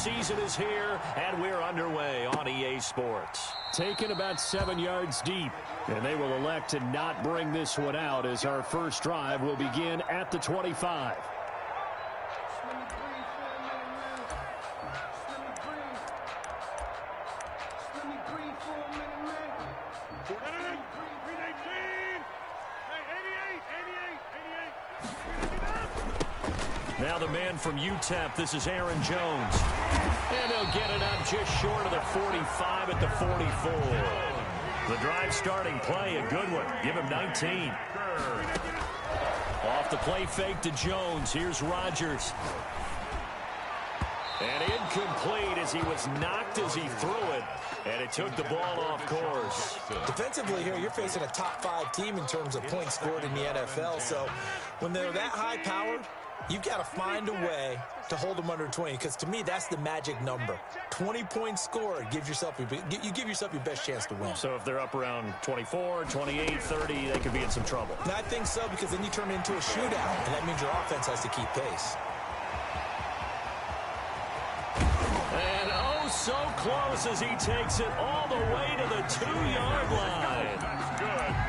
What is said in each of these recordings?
season is here, and we're underway on EA Sports. Taken about 7 yards deep, and they will elect to not bring this one out as our first drive will begin at the 25. Now the man from UTEP, this is Aaron Jones. And he'll get it up just short of the 45 at the 44. The drive starting play, a good one. Give him 19. Off the play fake to Jones. Here's Rodgers. And incomplete as he was knocked as he threw it. And it took the ball off course. Defensively here, you're facing a top 5 team in terms of points scored in the NFL. So when they're that high powered, you've got to find a way to hold them under 20, because to me, that's the magic number. 20 points scored, you give yourself your best chance to win. So if they're up around 24, 28, 30, they could be in some trouble. And I think so, because then you turn it into a shootout, and that means your offense has to keep pace. And oh, so close as he takes it all the way to the 2-yard line.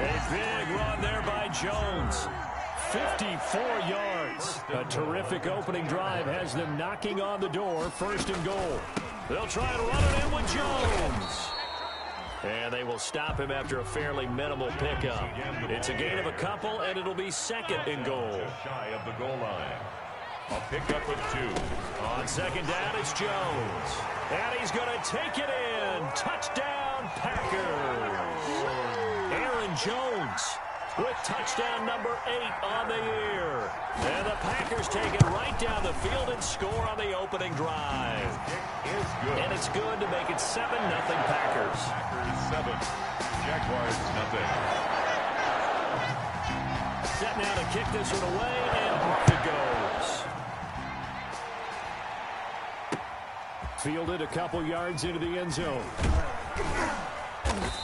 A big run there by Jones. 54 yards. A terrific opening drive has them knocking on the door. First and goal. They'll try and run it in with Jones. And they will stop him after a fairly minimal pickup. It's a gain of a couple, and it'll be second and goal. Shy of the goal line. A pickup of 2. On second down, it's Jones. And he's going to take it in. Touchdown, Packers. Aaron Jones with touchdown number 8 on the year. And the Packers take it right down the field and score on the opening drive. Is good. And it's good to make it 7-0 Packers. Packers 7. Jaguars nothing. Set now to kick this one away, and off it goes. Fielded a couple yards into the end zone.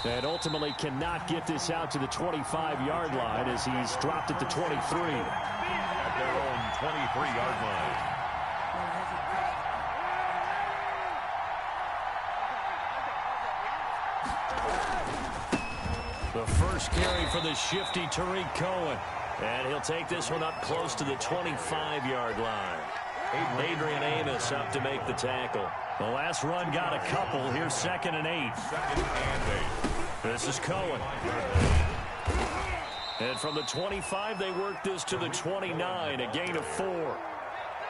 And ultimately cannot get this out to the 25-yard line as he's dropped at the 23. At their own 23-yard line. The first carry for the shifty Tariq Cohen. And he'll take this one up close to the 25-yard line. Adrian Amos up to make the tackle. The last run got a couple. Here's 2nd and 8. 2nd and 8. This is Cohen. And from the 25, they work this to the 29, a gain of 4.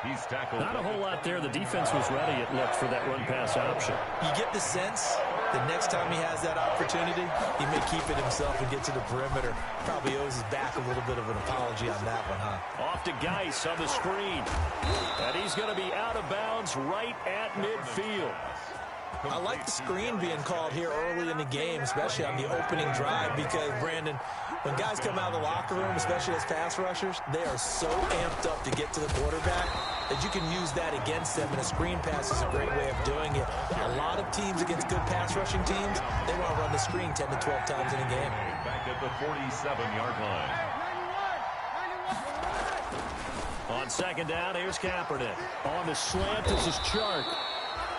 He's tackled. Not a whole lot there. The defense was ready, it looked, for that run-pass option. You get the sense the next time he has that opportunity, he may keep it himself and get to the perimeter. Probably owes his back a little bit of an apology on that one, huh? Off to Geis on the screen. And he's going to be out of bounds right at midfield. I like the screen being called here early in the game, especially on the opening drive, because, Brandon, when guys come out of the locker room, especially as pass rushers, they are so amped up to get to the quarterback that you can use that against them, and a screen pass is a great way of doing it. A lot of teams against good pass rushing teams, they want to run the screen 10 to 12 times in a game. Back at the 47-yard line. On second down, here's Kaepernick. On the slant, this is Chark.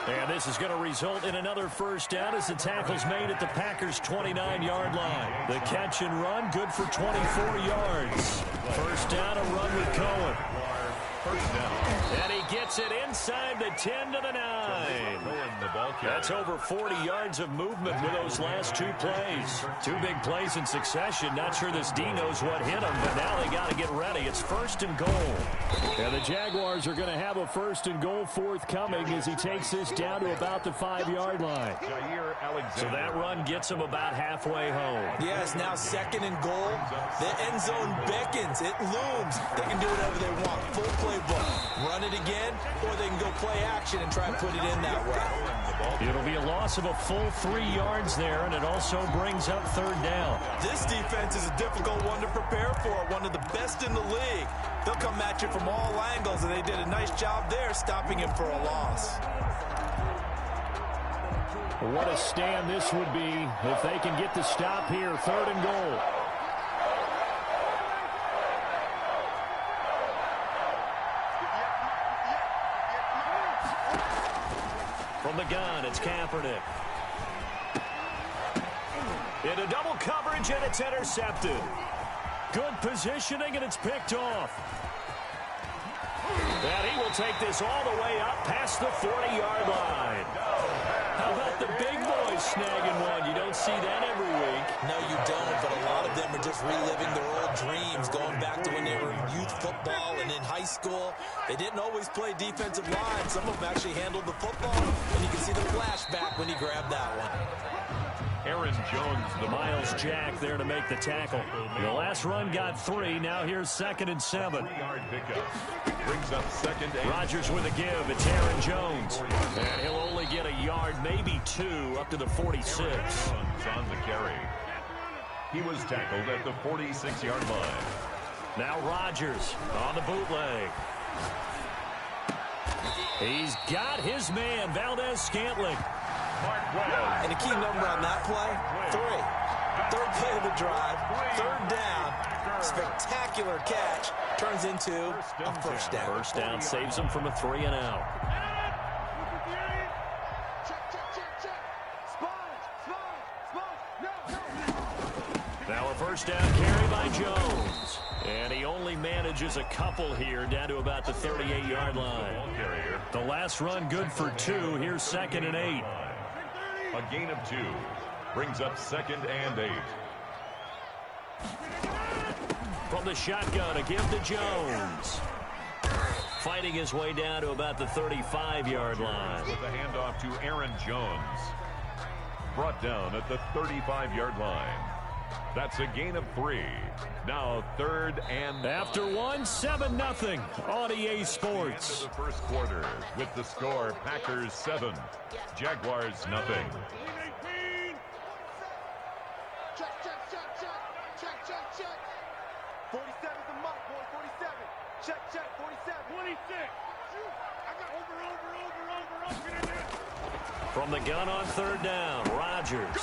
And this is going to result in another first down as the tackle's made at the Packers' 29-yard line. The catch and run, good for 24 yards. First down, a run with Cohen. First down. And he gets it inside the 10 to the 9. That's over 40 yards of movement with those last 2 plays. 2 big plays in succession. Not sure this D knows what hit him, but now they got to get ready. It's first and goal. And the Jaguars are going to have a first and goal forthcoming as he takes this down to about the 5-yard line. So that run gets him about halfway home. Yeah, it's now 2nd and goal. The end zone beckons. It looms. They can do whatever they want. Full playbook. Run it again, or they can go play action and try and put it in that way. It'll be a loss of a full 3 yards there, and it also brings up 3rd down. This defense is a difficult one to prepare for, one of the best in the league. They'll come at you from all angles, and they did a nice job there stopping him for a loss. What a stand this would be if they can get the stop here. 3rd and goal. Kaepernick. Into double coverage, and it's intercepted. Good positioning, and it's picked off. And he will take this all the way up past the 40-yard line. How about the big boys snagging one? You don't see that every week. No, you don't, but a lot of them are just reliving their old dreams, going back to when they were in youth football and in high school. They didn't always play defensive line. Some of them actually handled the football, and you can see the flashback when he grabbed that one. Aaron Jones, the Miles Jack there to make the tackle. The last run got 3. Now here's 2nd and 7. 3-yard pickup. Brings up 2nd and... Rodgers with a give. It's Aaron Jones. And he'll only get a yard, maybe 2, up to the 46. Jones on the carry. He was tackled at the 46-yard line. Now Rodgers on the bootleg. He's got his man, Valdez-Scantling. And the key number on that play, 3. Third play of the drive, 3rd down, spectacular catch, turns into a first down. First down saves him from a 3-and-out. Now a first down carry by Jones. And he only manages a couple here, down to about the 38-yard line. The last run good for 2. Here's 2nd and 8. A gain of 2. Brings up 2nd and 8. From the shotgun, a give to Jones. Fighting his way down to about the 35-yard line. With the handoff to Aaron Jones. Brought down at the 35-yard line. That's a gain of 3. Now 3rd and... After 1, 7-0 on EA Sports. The first quarter with the score Packers 7, Jaguars nothing. Check. 47's the mark, boy. 47. Check. 47. 26. I got over. From the gun on 3rd down, Rodgers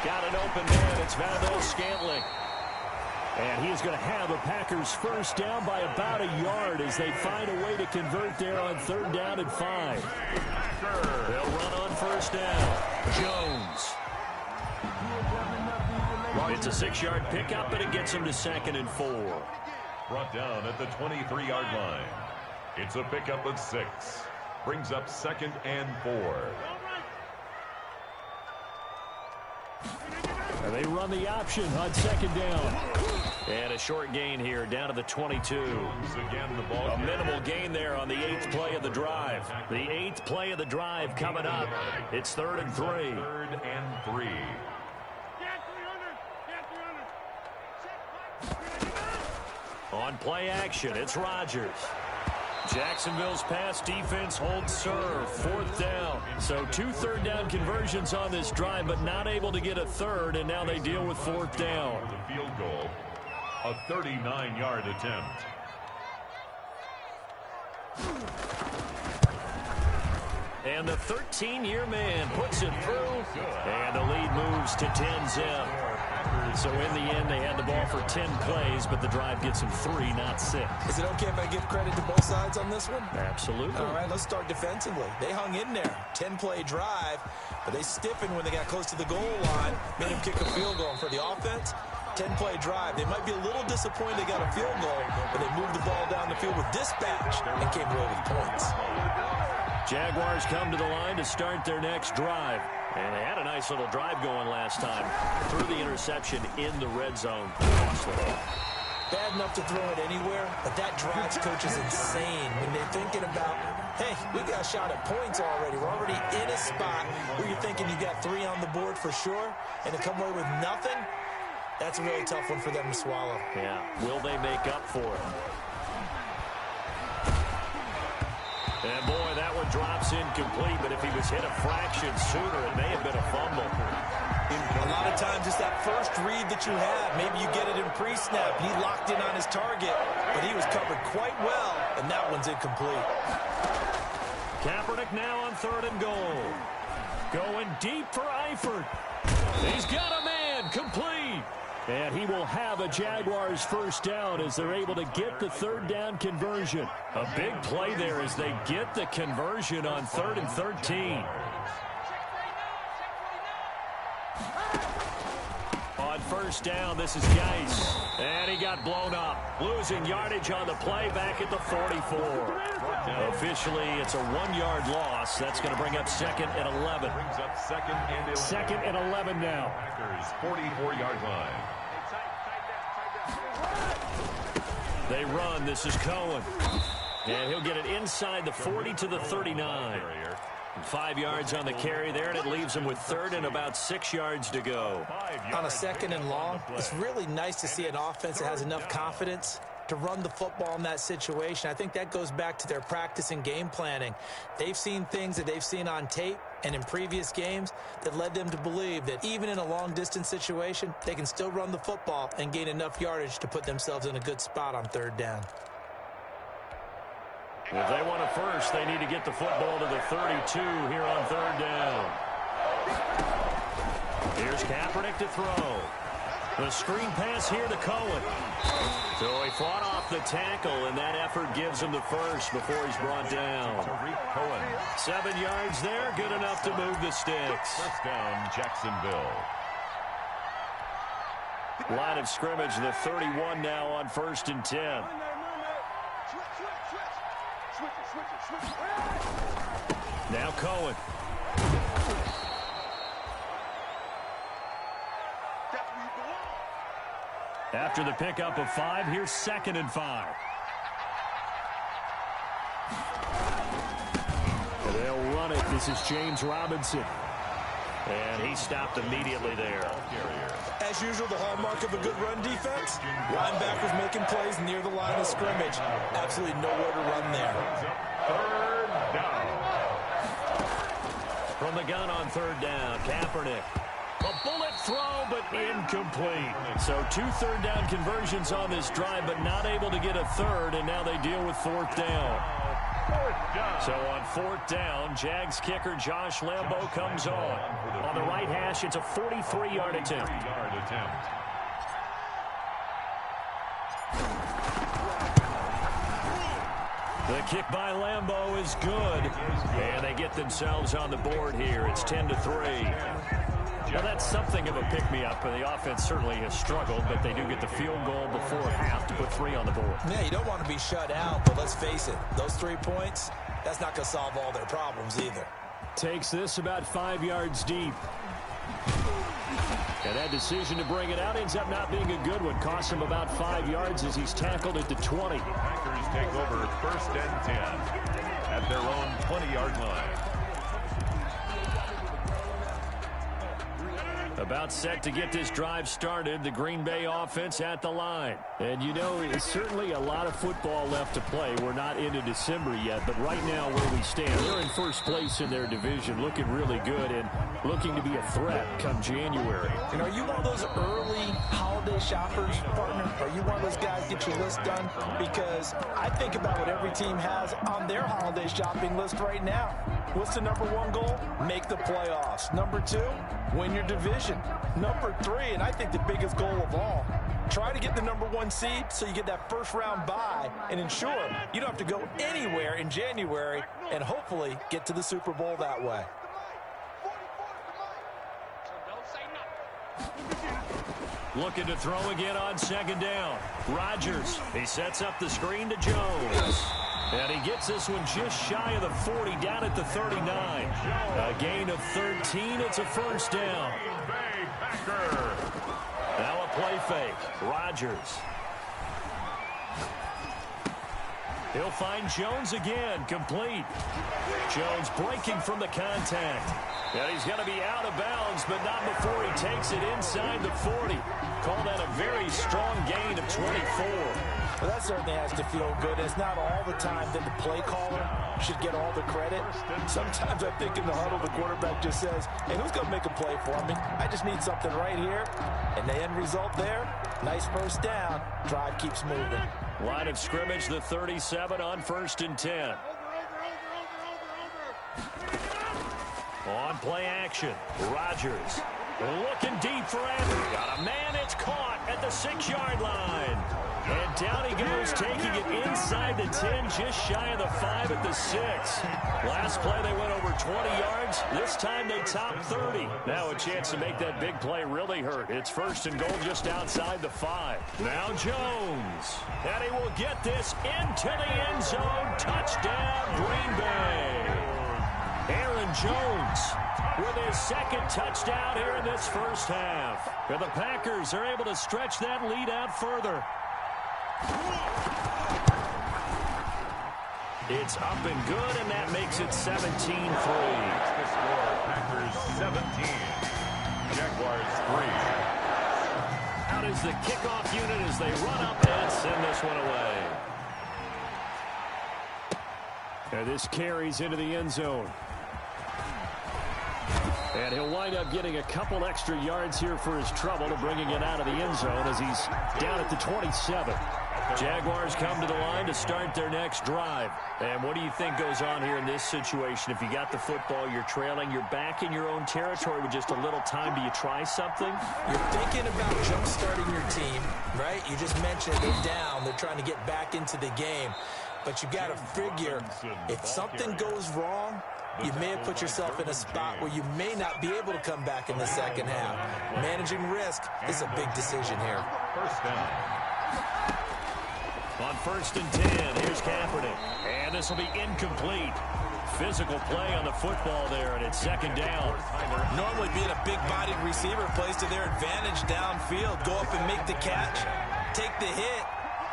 got an open man. It's Valdez-Scantling. And he is going to have a Packers first down by about a yard as they find a way to convert there on 3rd down and 5. They'll run on 1st down. Jones. It's a 6-yard pickup, and it gets him to 2nd and 4. Brought down at the 23-yard line. It's a pickup of 6. Brings up 2nd and 4. And they run the option on 2nd down. And a short gain here down to the 22. Again, the ball a minimal gain there on the 8th play of the drive. The 8th play of the drive coming up. It's 3rd and 3. 3rd and 3. On play action, it's Rodgers. Jacksonville's pass defense holds serve. 4th down. So 2 3rd down conversions on this drive, but not able to get a 3rd, and now they deal with 4th down. The field goal, a 39-yard attempt. And the 13-year man puts it through, and the lead moves to 10-zip. So in the end, they had the ball for 10 plays, but the drive gets them 3, not 6. Is it okay if I give credit to both sides on this one? Absolutely. All right, let's start defensively. They hung in there. 10-play drive, but they stiffened when they got close to the goal line, made them kick a field goal. And for the offense, 10-play drive. They might be a little disappointed they got a field goal, but they moved the ball down the field with dispatch and came away with points. Jaguars come to the line to start their next drive. And they had a nice little drive going last time. Threw the interception in the red zone. Bad enough to throw it anywhere, but that drives coaches insane when they're thinking about, hey, we got a shot at points already. We're already in a spot where you're thinking you got 3 on the board for sure, and to come away with nothing, that's a really tough one for them to swallow. Yeah. Will they make up for it? And boy, that one drops incomplete, but if he was hit a fraction sooner, it may have been a fumble. A lot of times it's that first read that you have. Maybe you get it in pre-snap. He locked in on his target, but he was covered quite well, and that one's incomplete. Kaepernick now on 3rd and goal. Going deep for Eifert. He's got a man, complete. And he will have a Jaguars first down as they're able to get the 3rd down conversion. A big play there as they get the conversion on 3rd and 13. first down. This is Geis. And he got blown up. Losing yardage on the play back at the 44. Officially, it's a 1-yard loss. That's going to bring up 2nd and 11. Brings up 2nd and 11. 2nd and 11 now. Packers 44-yard line. They run. This is Cohen. And he'll get it inside the 40 to the 39. 5 yards on the carry there, and it leaves him with 3rd and about 6 yards to go. On a 2nd and long, it's really nice to see an offense that has enough confidence to run the football in that situation. I think that goes back to their practice and game planning. They've seen things that they've seen on tape and in previous games that led them to believe that even in a long-distance situation, they can still run the football and gain enough yardage to put themselves in a good spot on 3rd down. If they want a first, they need to get the football to the 32 here on 3rd down. Here's Kaepernick to throw. The screen pass here to Cohen. So he fought off the tackle, and that effort gives him the first before he's brought down. Cohen. 7 yards there, good enough to move the sticks. First down, Jacksonville. Line of scrimmage, the 31 now on 1st and 10. Now Cohen. After the pickup of 5, here's 2nd and 5. They'll run it. This is James Robinson. And he stopped immediately there. As usual, the hallmark of a good run defense, linebackers making plays near the line of scrimmage. Absolutely nowhere to run there. 3rd down. From the gun on 3rd down, Kaepernick. A bullet throw, but incomplete. So 2 third-down conversions on this drive, but not able to get a 3rd, and now they deal with 4th down. So on 4th down, Jags kicker Josh Lambo comes on. On the right hash, it's a 43-yard attempt. The kick by Lambo is good, and they get themselves on the board here. It's 10-3. Well, that's something of a pick-me-up, and the offense certainly has struggled, but they do get the field goal before half to put 3 on the board. Yeah, you don't want to be shut out, but let's face it, those 3 points, that's not going to solve all their problems either. Takes this about 5 yards deep. And that decision to bring it out ends up not being a good one. Costs him about 5 yards as he's tackled at the 20. Packers take over 1st and 10 at their own 20-yard line. About set to get this drive started, the Green Bay offense at the line. And you know, it's certainly a lot of football left to play. We're not into December yet, but right now where we stand, they're in 1st place in their division, looking really good and looking to be a threat come January. And are you one of those early holiday shoppers, partner? Are you one of those guys get your list done? Because I think about what every team has on their holiday shopping list right now. What's the #1 goal? Make the playoffs. #2, win your division. #3, and I think the biggest goal of all, try to get the #1 seed so you get that 1st round bye and ensure you don't have to go anywhere in January and hopefully get to the Super Bowl that way. Looking to throw again on 2nd down. Rodgers, he sets up the screen to Jones. And he gets this one just shy of the 40, down at the 39. A gain of 13, it's a 1st down. Now a play fake. Rodgers. He'll find Jones again, complete. Jones breaking from the contact. And he's going to be out of bounds, but not before he takes it inside the 40. Call that a very strong gain of 24. Well, that certainly has to feel good. It's not all the time that the play caller should get all the credit. Sometimes I think in the huddle, the quarterback just says, hey, who's going to make a play for me? I just need something right here. And the end result there, nice 1st down. Drive keeps moving. Line of scrimmage, the 37 on 1st and 10. On play action, Rodgers looking deep for Andrew. Got a man, it's caught at the 6-yard line. And down he goes, taking it inside the 10, just shy of the 5 at the 6. Last play, they went over 20 yards. This time, they topped 30. Now a chance to make that big play really hurt. It's 1st and goal just outside the 5. Now Jones. And he will get this into the end zone. Touchdown, Green Bay. Aaron Jones with his 2nd touchdown here in this first half. And the Packers are able to stretch that lead out further. It's up and good, and that makes it 17-3. The score, Packers 17, Jaguars 3. Out is the kickoff unit as they run up and send this one away. And this carries into the end zone. And he'll wind up getting a couple extra yards here for his trouble, bringing it out of the end zone as he's down at the 27. Jaguars come to the line to start their next drive. And what do you think goes on here in this situation? If you got the football, you're trailing, you're back in your own territory with just a little time. Do you try something? You're thinking about jump-starting your team, right? You just mentioned they're down. They're trying to get back into the game. But you got to figure, if something goes wrong, you may have put yourself in a spot where you may not be able to come back in the second half. Managing risk is a big decision here. First down. On 1st and 10, here's Kaepernick. And this will be incomplete. Physical play on the football there, and it's 2nd down. Normally being a big-bodied receiver plays to their advantage downfield. Go up and make the catch, take the hit,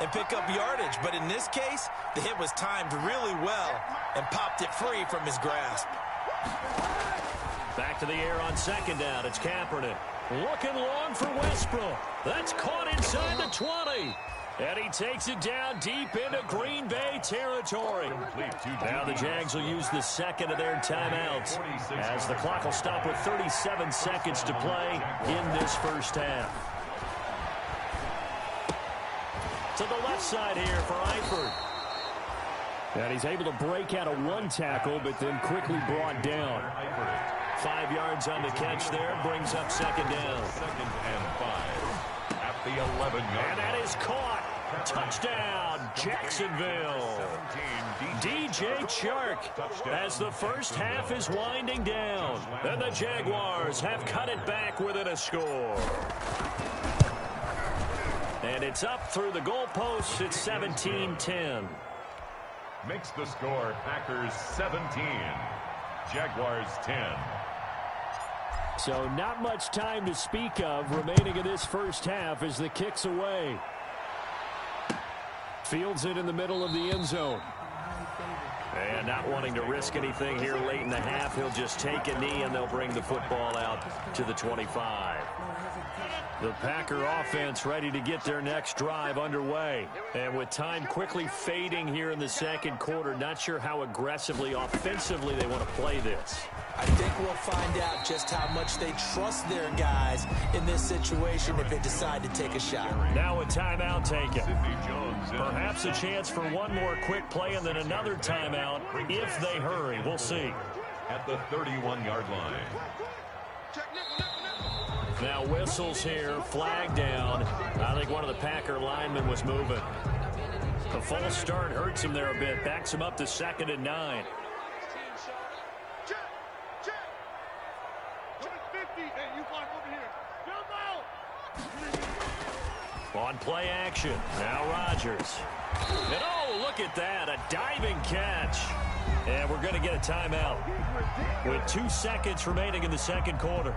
and pick up yardage. But in this case, the hit was timed really well and popped it free from his grasp. Back to the air on 2nd down. It's Kaepernick. Looking long for Westbrook. That's caught inside the 20. And he takes it down deep into Green Bay territory. Now the Jags will use the 2nd of their timeouts as the clock will stop with 37 seconds to play in this first half. To the left side here for Eifert. And he's able to break out of one tackle, but then quickly brought down. 5 yards on the catch there, brings up 2nd down. 2nd and 5 at the 11-yard. And that is caught. Touchdown, Jacksonville. DJ Chark as the first half is winding down. And the Jaguars have cut it back within a score. And it's up through the goalposts. It's 17-10. Makes the score Packers 17, Jaguars 10. So not much time to speak of remaining in this first half as the kick's away. Fields it in the middle of the end zone. And not wanting to risk anything here late in the half, he'll just take a knee and they'll bring the football out to the 25. The Packer offense ready to get their next drive underway. And with time quickly fading here in the 2nd quarter, not sure how aggressively, offensively they want to play this. I think we'll find out just how much they trust their guys in this situation if they decide to take a shot. Now a timeout taken. Perhaps a chance for one more quick play and then another timeout if they hurry. We'll see. At the 31-yard line. Now whistles here, flag down. I think one of the Packer linemen was moving. The false start hurts him there a bit. Backs him up to 2nd and 9. On play action, now Rodgers. And oh, look at that, a diving catch. And we're going to get a timeout with 2 seconds remaining in the 2nd quarter.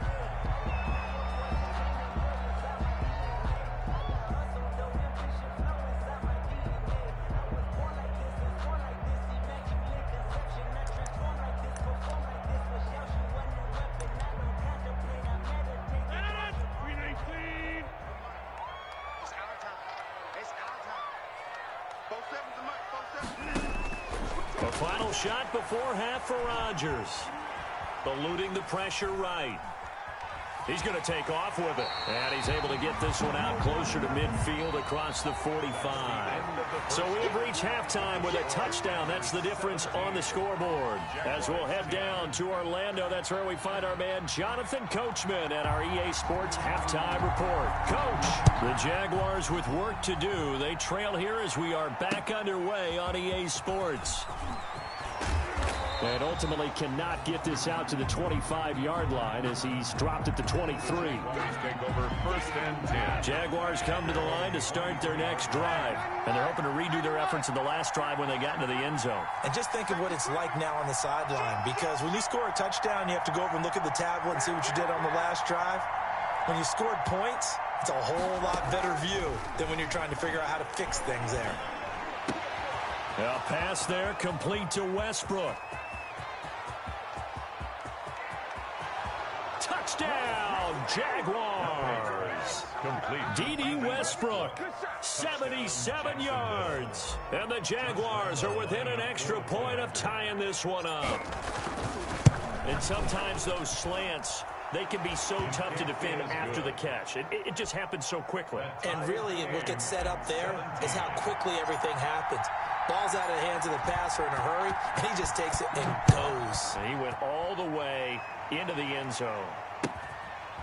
The final shot before half for Rodgers. Eluding the pressure right. He's going to take off with it. And he's able to get this one out closer to midfield across the 45. So we've reached halftime with a touchdown. That's the difference on the scoreboard. As we'll head down to Orlando, that's where we find our man Jonathan Coachman at our EA Sports Halftime Report. Coach, the Jaguars with work to do. They trail here as we are back underway on EA Sports. And ultimately cannot get this out to the 25-yard line as he's dropped at the 23. Take over 1st and 10. Jaguars come to the line to start their next drive. And they're hoping to redo their efforts in the last drive when they got into the end zone. And just think of what it's like now on the sideline, because when you score a touchdown, you have to go over and look at the tablet and see what you did on the last drive. When you scored points, it's a whole lot better view than when you're trying to figure out how to fix things there. A pass there complete to Westbrook. Touchdown, Jaguars. Complete. D.D. Westbrook, 77 yards. And the Jaguars are within an extra point of tying this one up. And sometimes those slants, they can be so tough to defend after the catch. It just happens so quickly. And really, what gets set up there is how quickly everything happens. Ball's out of the hands of the passer in a hurry, and he just takes it and goes. He went all the way into the end zone.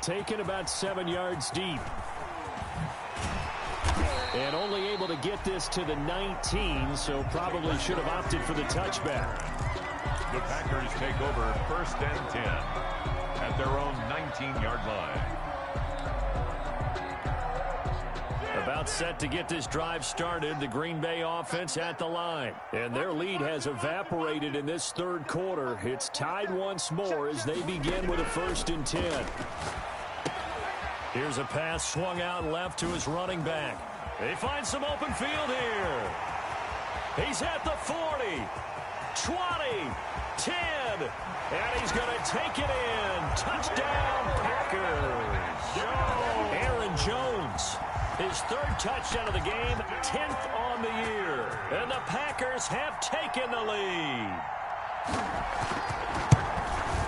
Taken about 7 yards deep. And only able to get this to the 19, so probably should have opted for the touchback. The Packers take over 1st and 10 at their own 19-yard line. About set to get this drive started, the Green Bay offense at the line. And their lead has evaporated in this third quarter. It's tied once more as they begin with a 1st and 10. Here's a pass swung out left to his running back. They find some open field here. He's at the 40, 20, 10, and he's going to take it in. Touchdown, Packers. Aaron Jones. His 3rd touchdown of the game, 10th on the year. And the Packers have taken the lead.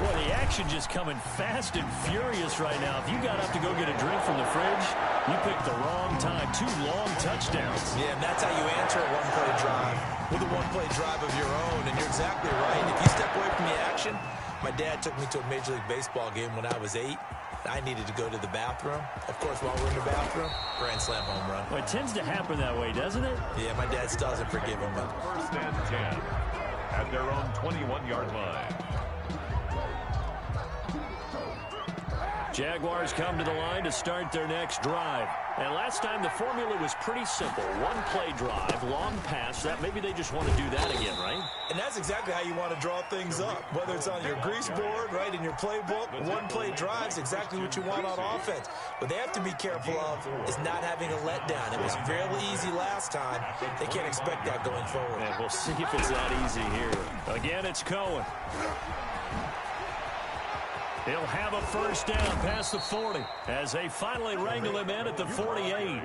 Boy, the action just coming fast and furious right now. If you got up to go get a drink from the fridge, you picked the wrong time. 2 long touchdowns. Yeah, and that's how you answer a one-play drive, with a one-play drive of your own. And you're exactly right. If you step away from the action, my dad took me to a Major League Baseball game when I was 8. I needed to go to the bathroom. Of course, while we're in the bathroom, grand slam home run. Well, it tends to happen that way, doesn't it? Yeah, my dad still hasn't forgiven me. 1st and 10 at their own 21-yard line. Jaguars come to the line to start their next drive. And last time the formula was pretty simple. One-play drive, long pass. That maybe they just want to do that again, right? And that's exactly how you want to draw things up. Whether it's on your grease board, right, in your playbook, one-play drive's exactly what you want on offense. What they have to be careful of is not having a letdown. It was fairly easy last time. They can't expect that going forward. And we'll see if it's that easy here. Again, it's Cohen. He'll have a 1st down past the 40 as they finally wrangle him in at the 48.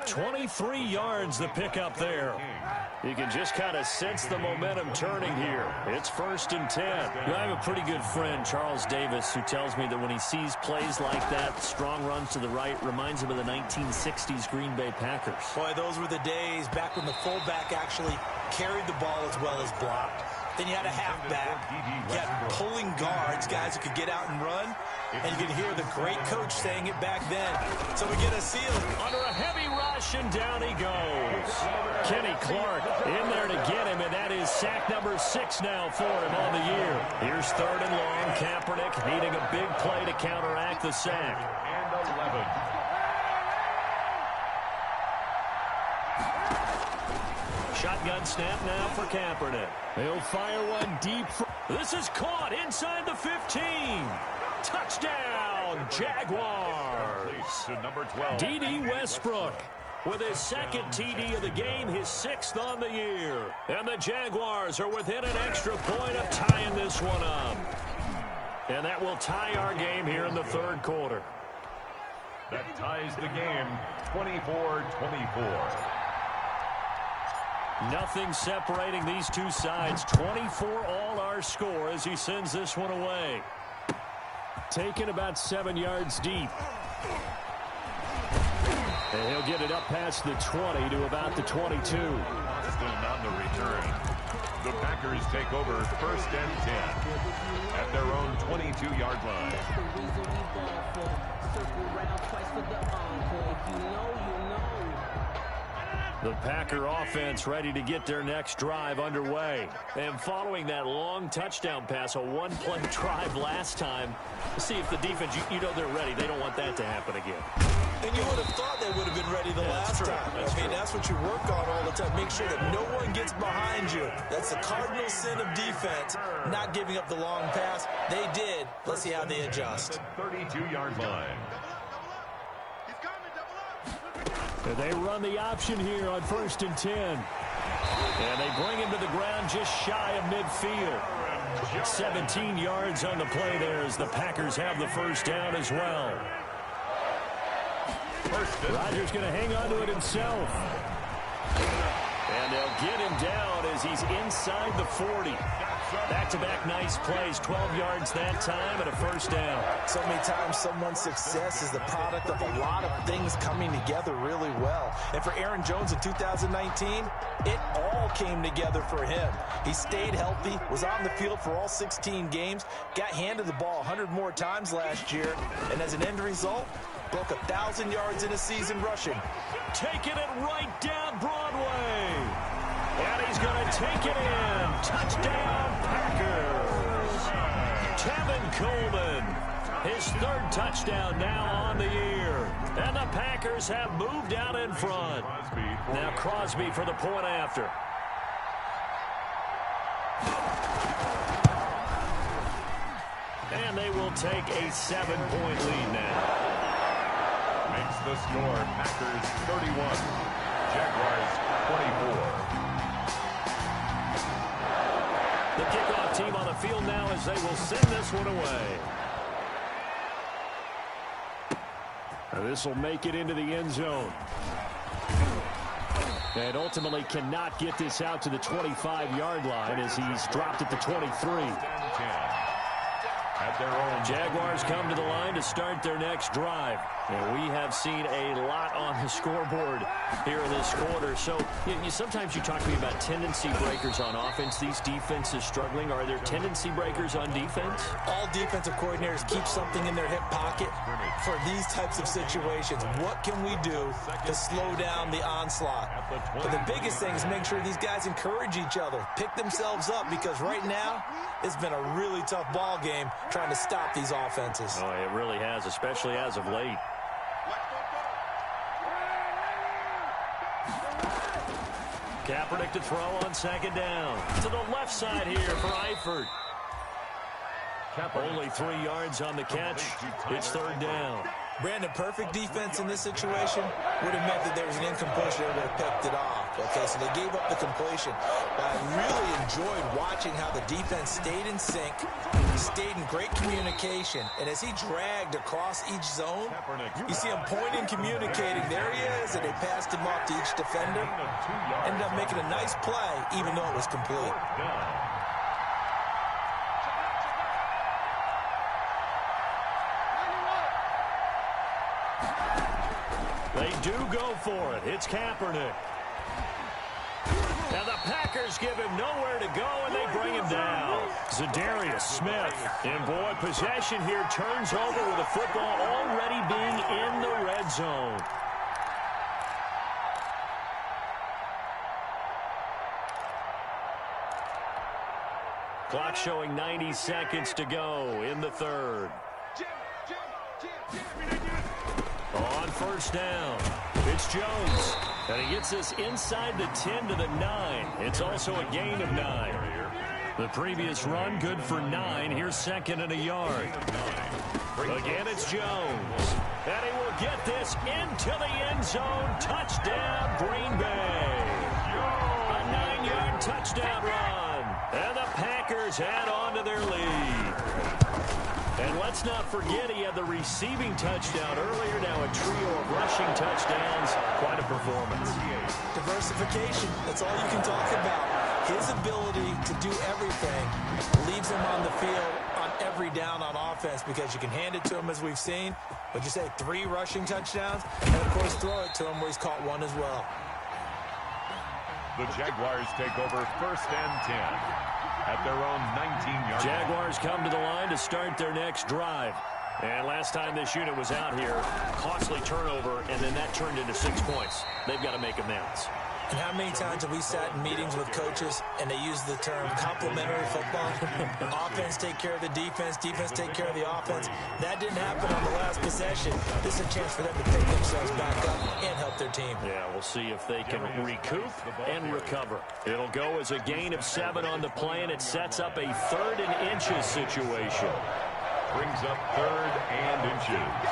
23 yards the pickup there. You can just kind of sense the momentum turning here. It's 1st and 10. I have a pretty good friend, Charles Davis, who tells me that when he sees plays like that, strong runs to the right, reminds him of the 1960s Green Bay Packers. Boy, those were the days back when the fullback actually carried the ball as well as blocked. Then you had a halfback. You had pulling guards, guys who could get out and run. And you could hear the great coach saying it back then. So we get a ceiling. Under a heavy rush, and down he goes. Kenny Clark in there to get him, and that is sack number 6 now for him on the year. Here's 3rd and long. Kaepernick needing a big play to counteract the sack. And 11. Shotgun snap now for Kaepernick. He'll fire one deep. This is caught inside the 15. Touchdown, Jaguars. To number 12. D.D. Westbrook with his 2nd TD of the game, his 6th on the year. And the Jaguars are within an extra point of tying this one up. And that will tie our game here in the 3rd quarter. That ties the game 24-24. Nothing separating these two sides. 24 all our score as he sends this one away. Taken about 7 yards deep. And he'll get it up past the 20 to about the 22. Still on the return. The Packers take over 1st and 10 at their own 22-yard line. The Packer offense ready to get their next drive underway. And following that long touchdown pass, a one-play drive last time, see if the defense, you know they're ready. They don't want that to happen again. And you would have thought they would have been ready the last time. That's what you work on all the time. Make sure that no one gets behind you. That's the cardinal sin of defense, not giving up the long pass. They did. Let's see how they adjust. 32-yard line. And they run the option here on 1st and 10. And they bring him to the ground just shy of midfield. 17 yards on the play there as the Packers have the first down as well. Rodgers going to hang on to it himself. And they'll get him down as he's inside the 40. Back-to-back nice plays, 12 yards that time and a first down. So many times someone's success is the product of a lot of things coming together really well. And for Aaron Jones in 2019, it all came together for him. He stayed healthy, was on the field for all 16 games, got handed the ball 100 more times last year, and as an end result, broke 1,000 yards in a season rushing. Taking it right down Broadway. And he's going to take it in. Touchdown, Packers. Tevin Coleman, his 3rd touchdown now on the year. And the Packers have moved out in front. Now Crosby for the point after. And they will take a 7-point lead now. Makes the score Packers 31, Jaguars 24. The kickoff team on the field now as they will send this one away. This will make it into the end zone. And ultimately cannot get this out to the 25-yard line as he's dropped at the 23. At their own. Jaguars come to the line to start their next drive. And we have seen a lot on the scoreboard here in this quarter. So sometimes you talk to me about tendency breakers on offense. These defenses struggling. Are there tendency breakers on defense? All defensive coordinators keep something in their hip pocket for these types of situations. What can we do to slow down the onslaught? But the biggest thing is make sure these guys encourage each other, pick themselves up, because right now it's been a really tough ball game trying to stop these offenses. Oh, it really has, especially as of late. Kaepernick to throw on 2nd down. To the left side here for Eifert. Only 3 yards on the catch. It's 3rd down. Brandon, perfect defense in this situation would have meant that there was an incompletion that would have picked it off. Okay, so they gave up the completion. But I really enjoyed watching how the defense stayed in sync, stayed in great communication, and as he dragged across each zone, you see him pointing, communicating. There he is, and they passed him off to each defender. Ended up making a nice play, even though it was complete. They do go for it. It's Kaepernick. Now the Packers give him nowhere to go, and they bring him down. Zadarius Smith. And boy, possession here turns over with the football already being in the red zone. Clock showing 90 seconds to go in the 3rd. On 1st down, it's Jones. And he gets this inside the 10 to the 9. It's also a gain of 9. The previous run, good for 9. Here's 2nd and a yard. Again, it's Jones. And he will get this into the end zone. Touchdown, Green Bay. A 9-yard touchdown run. And the Packers add on to their lead. And let's not forget he had the receiving touchdown earlier. Now a trio of rushing touchdowns. Quite a performance. Diversification. That's all you can talk about. His ability to do everything leaves him on the field on every every down on offense because you can hand it to him, as we've seen. What'd you say, 3 rushing touchdowns? And, of course, throw it to him where he's caught 1 as well. The Jaguars take over 1st and 10 at their own 19-yard line. Jaguars come to the line to start their next drive. And last time this unit was out here, costly turnover, and then that turned into 6 points. They've got to make amends. And how many times have we sat in meetings with coaches and they use the term complementary football? Offense take care of the defense, defense take care of the offense. That didn't happen on the last possession. This is a chance for them to pick themselves back up and help their team. Yeah, we'll see if they can recoup and recover. It'll go as a gain of 7 on the play, and it sets up a 3rd and inches situation. Brings up 3rd and inches.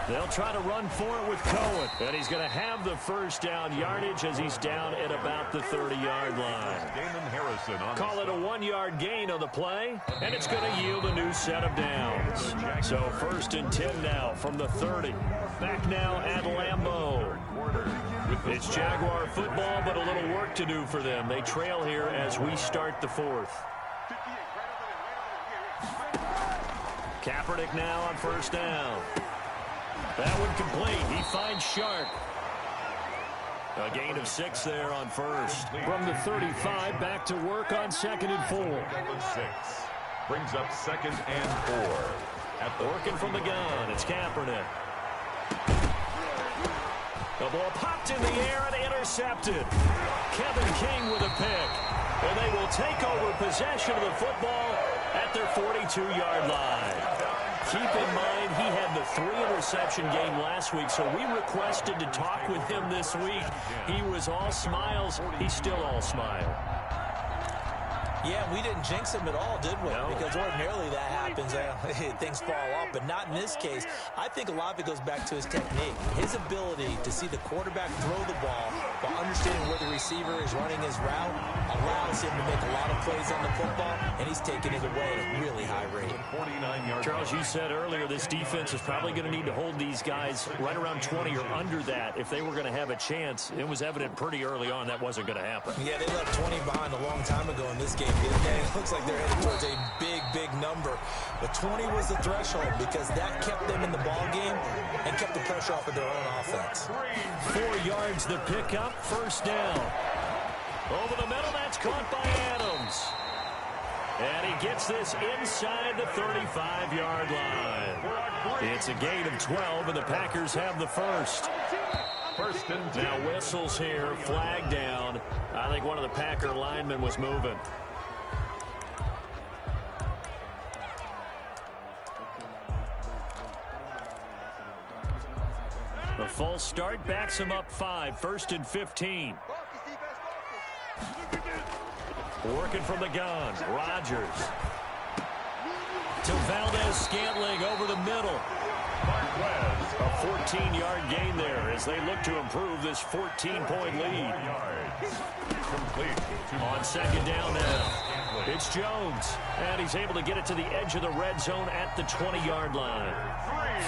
They'll try to run for it with Cohen, and he's going to have the first down yardage as he's down at about the 30-yard line. Damon Harrison on Call it a 1-yard gain on the play, and it's going to yield a new set of downs. So 1st and 10 now from the 30. Back now at Lambeau. It's Jaguar football, but a little work to do for them. They trail here as we start the 4th. Kaepernick now on 1st down. That one complete. He finds Sharp. A gain of 6 there on 1st. From the 35, back to work on 2nd and 4. 6. Brings up 2nd and 4. Working from the gun, it's Kaepernick. The ball popped in the air and intercepted. Kevin King with a pick. And they will take over possession of the football at their 42-yard line. Keep in mind, he had the 3-interception game last week, so we requested to talk with him this week. He was all smiles. He's still all smile. Yeah, we didn't jinx him at all, did we? No. Because ordinarily that happens. Things fall off, but not in this case. I think a lot of it goes back to his technique. His ability to see the quarterback throw the ball while understanding where the receiver is running his route allows him to make a lot of plays on the football, and he's taking it away at a really high rate. 49-yard. Charles, you said earlier this defense is probably going to need to hold these guys right around 20 or under that if they were going to have a chance. It was evident pretty early on that wasn't going to happen. Yeah, they left 20 behind a long time ago in this game. It looks like they're headed towards a big number. But 20 was the threshold because that kept them in the ball game and kept the pressure off of their own offense. 4 yards the pickup, 1st down. Over the middle, that's caught by Adams. And he gets this inside the 35-yard line. It's a gain of 12, and the Packers have the 1st. 1st and 10. Now whistles here, flag down. I think one of the Packer linemen was moving. The false start backs him up 5, 1st and 15. Working from the gun, Rodgers. To Valdez-Scantling over the middle. Marquez. A 14-yard gain there as they look to improve this 14-point lead. Complete. On 2nd down now. It's Jones, and he's able to get it to the edge of the red zone at the 20-yard line.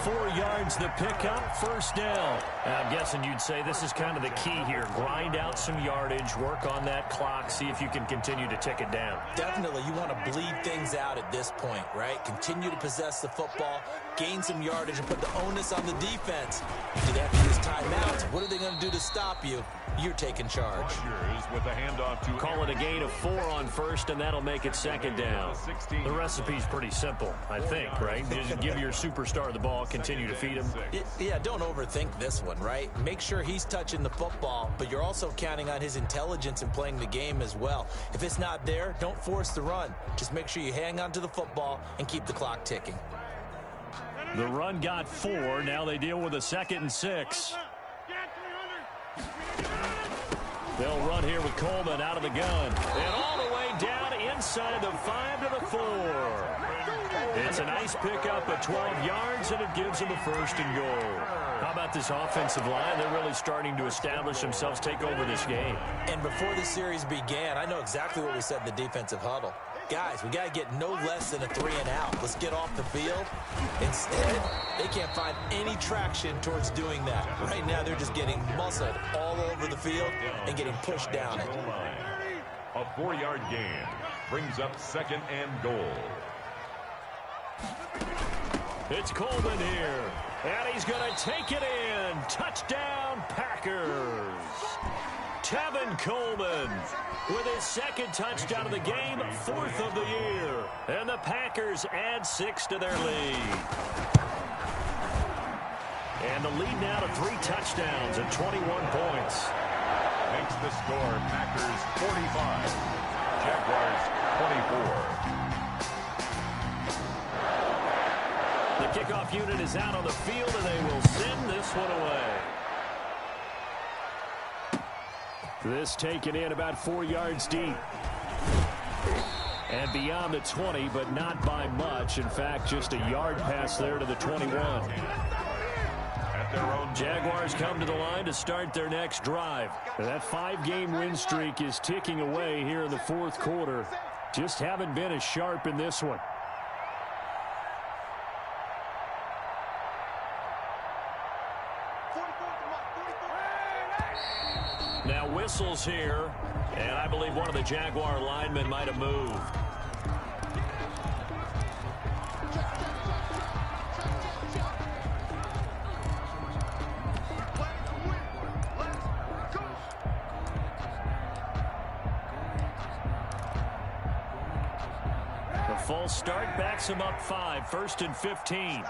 4 yards the pickup, 1st down. I'm guessing you'd say this is kind of the key here. Grind out some yardage, work on that clock, see if you can continue to tick it down. Definitely, you want to bleed things out at this point, right? Continue to possess the football, gain some yardage, and put the onus on the defense. Do they have to use timeouts? What are they going to do to stop you? You're taking charge. Rodgers with the handoff to Call it a gain of 4 on 1st, and that'll make it 2nd down. The recipe's pretty simple, I think, right? Just give your superstar the ball, continue to feed him. Yeah, don't overthink this one, right? Make sure he's touching the football, but you're also counting on his intelligence in playing the game as well. If it's not there, don't force the run. Just make sure you hang on to the football and keep the clock ticking. The run got 4. Now they deal with a 2nd and 6. They'll run here with Coleman out of the gun. And all the way down inside the 5 to the 4. It's a nice pickup at 12 yards, and it gives them a 1st and goal. How about this offensive line? They're really starting to establish themselves, take over this game. And before the series began, I know exactly what we said in the defensive huddle. Guys, we got to get no less than a 3 and out. Let's get off the field. Instead, they can't find any traction towards doing that. Right now, they're just getting muscled all over the field and getting pushed down it. a 4-yard gain. brings up 2nd and goal. It's Coleman here, and he's going to take it in. Touchdown, Packers. Tevin Coleman with his 2nd touchdown of the game, 4th of the year. And the Packers add 6 to their lead. And the lead now to 3 touchdowns and 21 points. Makes the score Packers 45, Jaguars 24. The kickoff unit is out on the field, and they will send this one away. This taken in about 4 yards deep. And beyond the 20, but not by much. In fact, just a yard pass there to the 21. Jaguars come to the line to start their next drive. That 5-game win streak is ticking away here in the 4th quarter. Just haven't been as sharp in this one. Now whistles here, and I believe one of the Jaguar linemen might have moved. The false start backs him up 5, 1st and 15.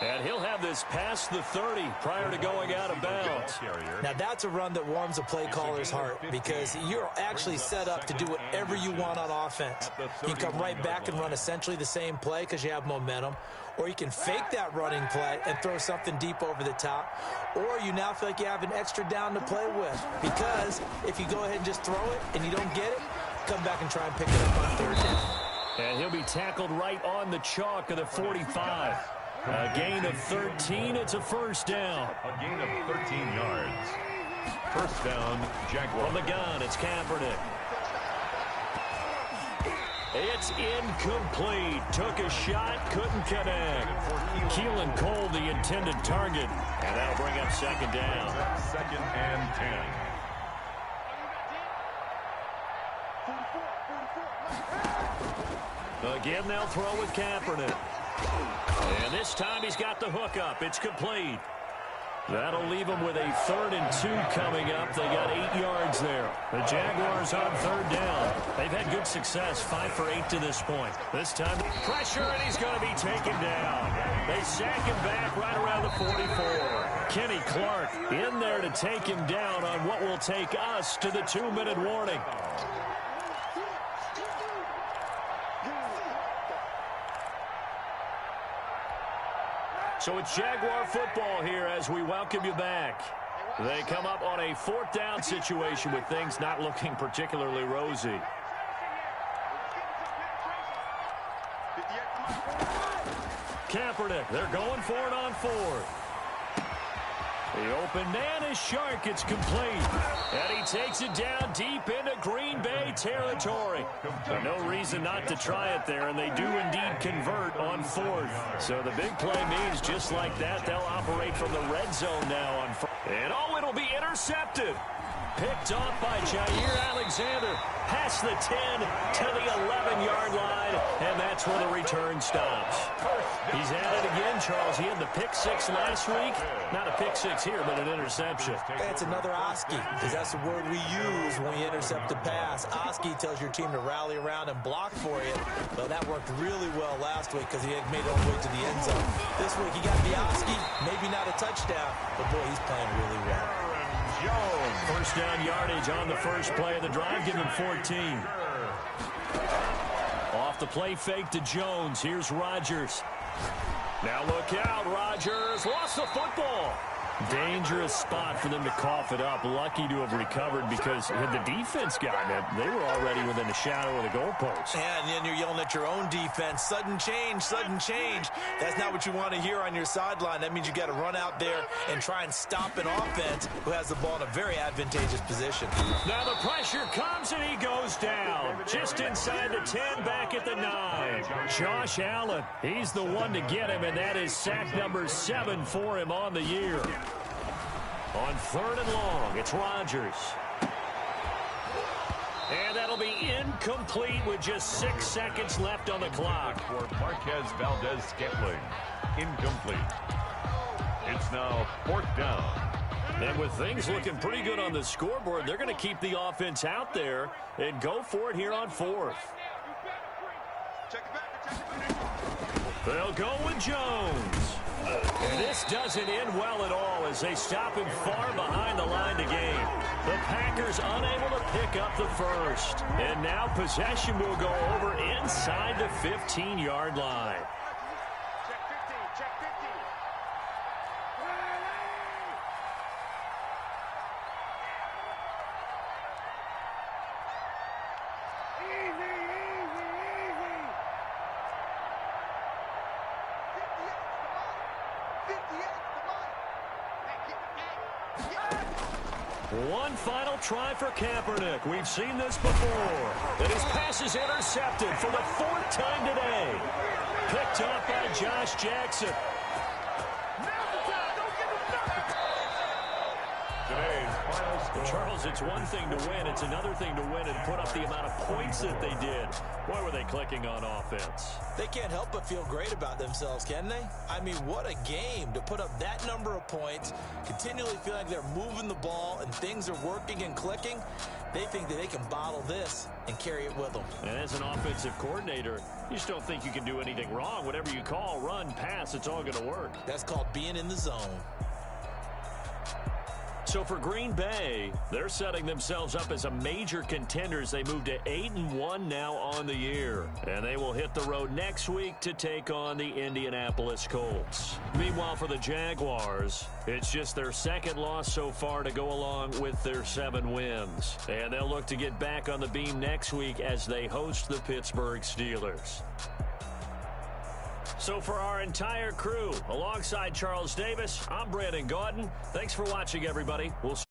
And he'll have this past the 30 prior to going out of bounds. Now, that's a run that warms a play caller's heart because you're actually set up to do whatever you want on offense. You can come right back and run essentially the same play because you have momentum, or you can fake that running play and throw something deep over the top, or you now feel like you have an extra down to play with because if you go ahead and just throw it and you don't get it, come back and try and pick it up on 3rd down. And he'll be tackled right on the chalk of the 45. A gain of 13. It's a 1st down. A gain of 13 yards. 1st down, Jaguars. From the gun, it's Kaepernick. It's incomplete. Took a shot, couldn't connect. Keelan Cole, the intended target. And that'll bring up 2nd down. 2nd and 10. Again, they'll throw with Kaepernick. And this time he's got the hook up. It's complete. That'll leave them with a 3rd and 2 coming up. They got 8 yards there. The Jaguars on 3rd down. They've had good success, 5 for 8 to this point. This time, pressure, and he's going to be taken down. They sack him back right around the 44. Kenny Clark in there to take him down on what will take us to the 2-minute warning. So it's Jaguar football here as we welcome you back. They come up on a 4th down situation with things not looking particularly rosy. Kaepernick, they're going for it on 4th. The open man is Shark. It's complete. And he takes it down deep into Green Bay territory. But no reason not to try it there, and they do indeed convert on 4th. So the big play means just like that, they'll operate from the red zone now on 4th. And oh, it'll be intercepted. Picked off by Jair Alexander. Past the 10 to the 11-yard line, and that's where the return stops. He's at it again, Charles. He had the pick 6 last week. Not a pick 6 here, but an interception. That's another Oski, because that's the word we use when we intercept a pass. Oski tells your team to rally around and block for you. Well, that worked really well last week because he had made it all the way to the end zone. This week he got the Oski, maybe not a touchdown, but boy, he's playing really well. Jones. 1st down yardage on the first play of the drive. Give him 14. Off the play fake to Jones. Here's Rodgers. Now look out. Rodgers lost the football. Dangerous spot for them to cough it up. Lucky to have recovered because had the defense gotten it, they were already within a shadow of the goalpost. And then you're yelling at your own defense. Sudden change, sudden change. That's not what you want to hear on your sideline. That means you got to run out there and try and stop an offense who has the ball in a very advantageous position. Now the pressure comes and he goes down. Just inside the 10, back at the 9. Josh Allen, he's the one to get him, and that is sack number 7 for him on the year. On 3rd and long, it's Rodgers. And that'll be incomplete with just 6 seconds left on the clock. For Marquez Valdez-Scantling, incomplete. It's now 4th down. And with things looking pretty good on the scoreboard, they're going to keep the offense out there and go for it here on 4th. They'll go with Jones. And this doesn't end well at all as they stop him far behind the line to gain. The Packers unable to pick up the first. And now possession will go over inside the 15-yard line. One final try for Kaepernick. We've seen this before. And his pass is intercepted for the 4th time today. Picked up by Josh Jackson. Charles, it's one thing to win. It's another thing to win and put up the amount of points that they did. Boy, were they clicking on offense. They can't help but feel great about themselves, can they? I mean, what a game to put up that number of points, continually feel like they're moving the ball and things are working and clicking. They think that they can bottle this and carry it with them. And as an offensive coordinator, you just don't think you can do anything wrong. Whatever you call, run, pass, it's all going to work. That's called being in the zone. So for Green Bay, they're setting themselves up as a major contender as they move to 8-1 now on the year. And they will hit the road next week to take on the Indianapolis Colts. Meanwhile, for the Jaguars, it's just their 2nd loss so far to go along with their 7 wins. And they'll look to get back on the beam next week as they host the Pittsburgh Steelers. So for our entire crew, alongside Charles Davis, I'm Brandon Gaudin. Thanks for watching, everybody. We'll see